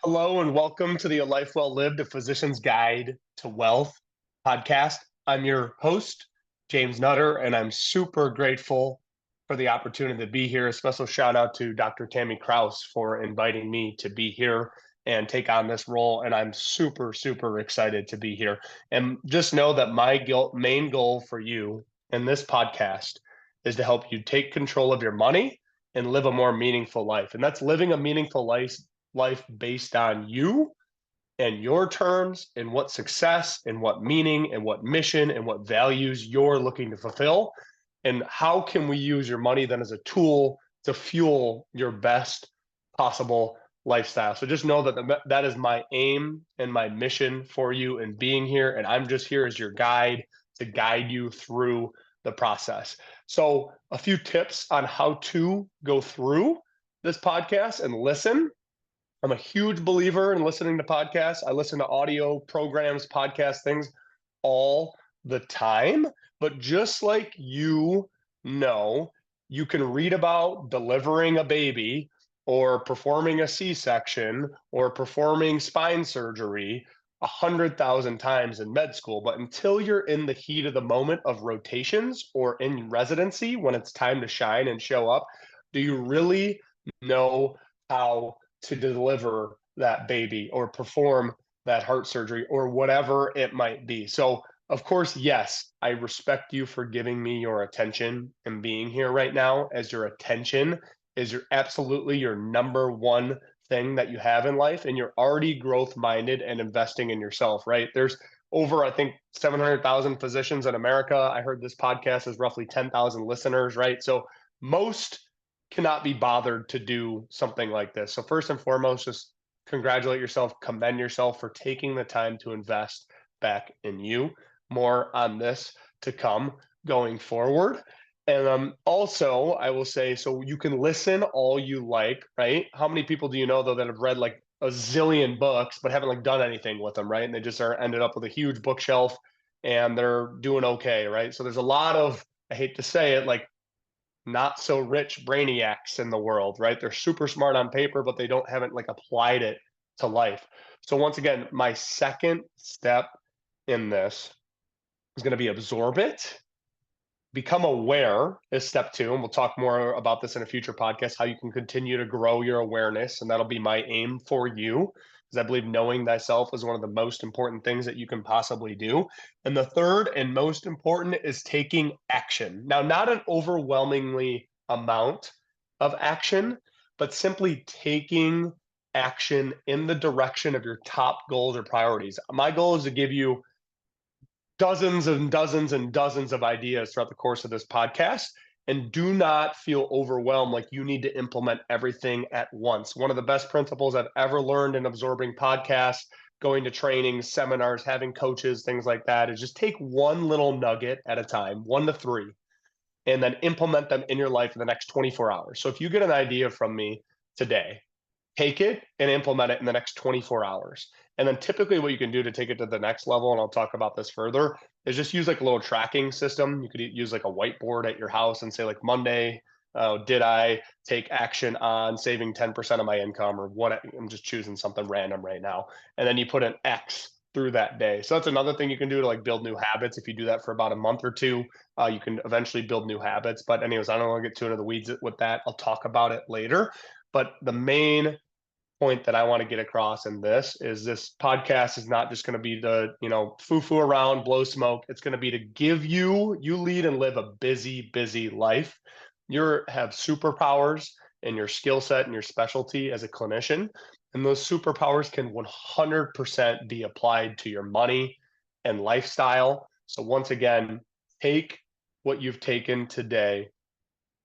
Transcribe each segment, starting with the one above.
Hello and welcome to the A Life Well Lived, a Physician's Guide to Wealth podcast. I'm your host, James Nutter, and I'm super grateful for the opportunity to be here. A special shout out to Dr. Tammy Kraus for inviting me to be here and take on this role. And I'm super, super excited to be here. And just know that my main goal for you in this podcast is to help you take control of your money and live a more meaningful life. And that's living a meaningful life based on you and your terms and what success and what meaning and what mission and what values you're looking to fulfill. And how can we use your money then as a tool to fuel your best possible lifestyle? So just know that that is my aim and my mission for you in being here. And I'm just here as your guide to guide you through the process. So a few tips on how to go through this podcast and listen. I'm a huge believer in listening to podcasts. I listen to audio programs, podcast things all the time. But just like you can read about delivering a baby or performing a C-section or performing spine surgery 100,000 times in med school. But until you're in the heat of the moment of rotations or in residency, when it's time to shine and show up, do you really know how to deliver that baby or perform that heart surgery or whatever it might be? So, of course, yes, I respect you for giving me your attention and being here right now, as your attention is absolutely your number one thing that you have in life, and you're already growth minded and investing in yourself, right? There's over, I think, 700,000 physicians in America. I heard this podcast has roughly 10,000 listeners, right? So most cannot be bothered to do something like this. So first and foremost, just congratulate yourself, commend yourself for taking the time to invest back in you. More on this to come going forward. And also, I will say, so you can listen all you like, right? How many people do you know, though, that have read like a zillion books, but haven't like done anything with them, right? And they just are ended up with a huge bookshelf and they're doing okay, right? So there's a lot of, I hate to say it, like not so rich brainiacs in the world, right? They're super smart on paper, but they haven't like applied it to life. So once again, my second step in this is going to be absorb it. Become aware is step two, and we'll talk more about this in a future podcast, how you can continue to grow your awareness. And that'll be my aim for you, because I believe knowing thyself is one of the most important things that you can possibly do. And the third and most important is taking action. Now, not an overwhelmingly amount of action, but simply taking action in the direction of your top goals or priorities. My goal is to give you dozens and dozens and dozens of ideas throughout the course of this podcast. And do not feel overwhelmed like you need to implement everything at once. One of the best principles I've ever learned in absorbing podcasts, going to trainings, seminars, having coaches, things like that, is just take one little nugget at a time, 1 to 3, and then implement them in your life in the next 24 hours. So if you get an idea from me today, take it and implement it in the next 24 hours. And then typically what you can do to take it to the next level, and I'll talk about this further, is just use like a little tracking system. You could use like a whiteboard at your house and say like Monday, did I take action on saving 10% of my income or what? I'm just choosing something random right now. And then you put an X through that day. So that's another thing you can do to like build new habits. If you do that for about a month or two, you can eventually build new habits. But anyways, I don't want to get too into the weeds with that. I'll talk about it later. But the main point that I want to get across in this podcast is not just going to be to, foo-foo around, blow smoke. It's going to be to give you lead and live a busy, busy life. You have superpowers in your skill set and your specialty as a clinician. And those superpowers can 100% be applied to your money and lifestyle. So once again, take what you've taken today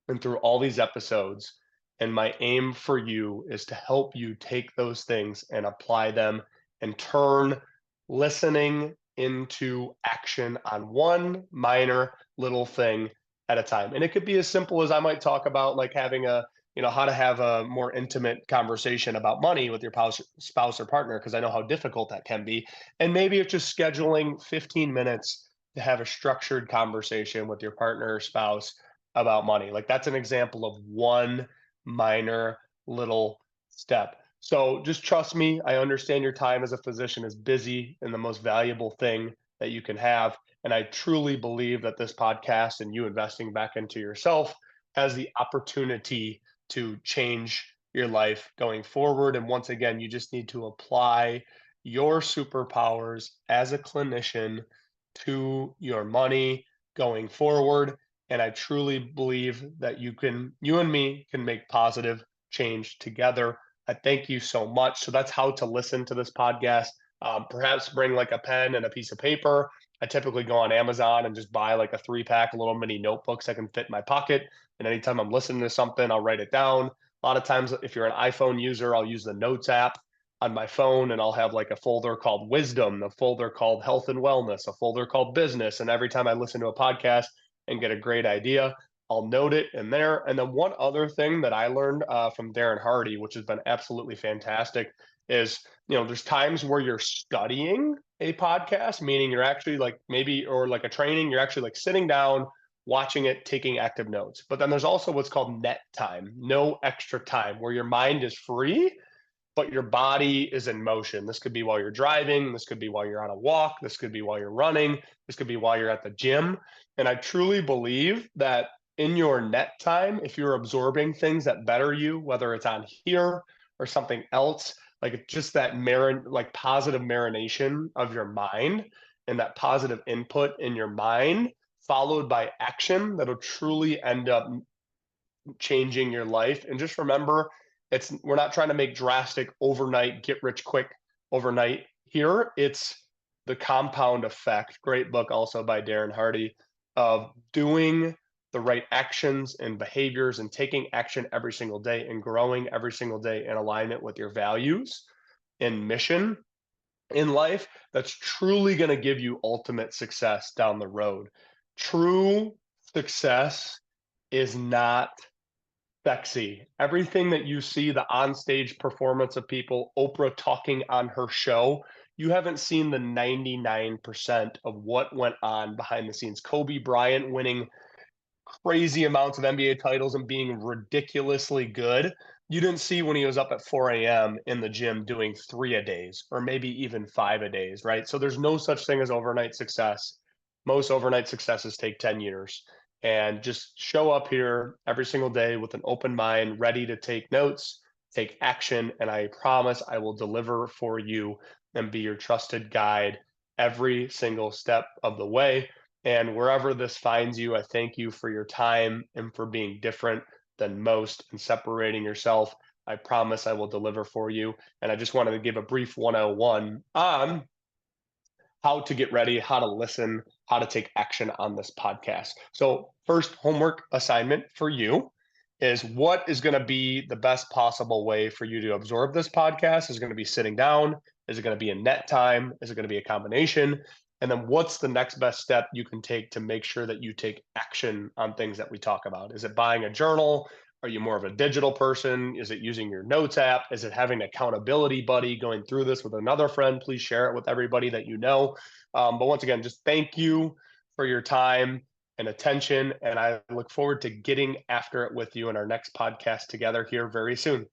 and through all these episodes. And my aim for you is to help you take those things and apply them and turn listening into action on one minor little thing at a time. And it could be as simple as I might talk about like having how to have a more intimate conversation about money with your spouse or partner, because I know how difficult that can be. And maybe it's just scheduling 15 minutes to have a structured conversation with your partner or spouse about money. Like that's an example of one minor little step. So just trust me. I understand your time as a physician is busy and the most valuable thing that you can have. And I truly believe that this podcast and you investing back into yourself has the opportunity to change your life going forward. And once again, you just need to apply your superpowers as a clinician to your money going forward. And I truly believe that you and me can make positive change together. I thank you so much. So that's how to listen to this podcast. Perhaps bring like a pen and a piece of paper. I typically go on Amazon and just buy like a 3 pack little mini notebooks that can fit in my pocket. And anytime I'm listening to something, I'll write it down. A lot of times, if you're an iPhone user, I'll use the Notes app on my phone and I'll have like a folder called wisdom, a folder called health and wellness, a folder called business. And every time I listen to a podcast and get a great idea, I'll note it in there. And then one other thing that I learned from Darren Hardy, which has been absolutely fantastic, is there's times where you're studying a podcast, meaning you're actually like maybe or like a training, you're actually like sitting down, watching it, taking active notes. But then there's also what's called net time, no extra time, where your mind is free but your body is in motion. This could be while you're driving, this could be while you're on a walk, this could be while you're running, this could be while you're at the gym. And I truly believe that in your net time, if you're absorbing things that better you, whether it's on here or something else, like just that like positive marination of your mind and that positive input in your mind, followed by action that'll truly end up changing your life. And just remember, it's we're not trying to make drastic overnight get rich quick overnight here. It's the compound effect. Great book also by Darren Hardy of doing the right actions and behaviors and taking action every single day and growing every single day in alignment with your values and mission in life that's truly going to give you ultimate success down the road. True success is not sexy. Everything that you see, the onstage performance of people, Oprah talking on her show, you haven't seen the 99% of what went on behind the scenes. Kobe Bryant winning crazy amounts of NBA titles and being ridiculously good. You didn't see when he was up at 4 a.m. in the gym doing 3 a days or maybe even 5 a days, right? So there's no such thing as overnight success. Most overnight successes take 10 years. And just show up here every single day with an open mind, ready to take notes, take action. And I promise I will deliver for you and be your trusted guide every single step of the way. And wherever this finds you, I thank you for your time and for being different than most and separating yourself. I promise I will deliver for you. And I just wanted to give a brief 101 on how to get ready, how to listen, how to take action on this podcast. So, first homework assignment for you is what is going to be the best possible way for you to absorb this podcast? Is it going to be sitting down? Is it going to be in net time? Is it going to be a combination? And then what's the next best step you can take to make sure that you take action on things that we talk about? Is it buying a journal? Are you more of a digital person? Is it using your notes app? Is it having an accountability buddy going through this with another friend? Please share it with everybody that you know. But once again, just thank you for your time and attention. And I look forward to getting after it with you in our next podcast together here very soon.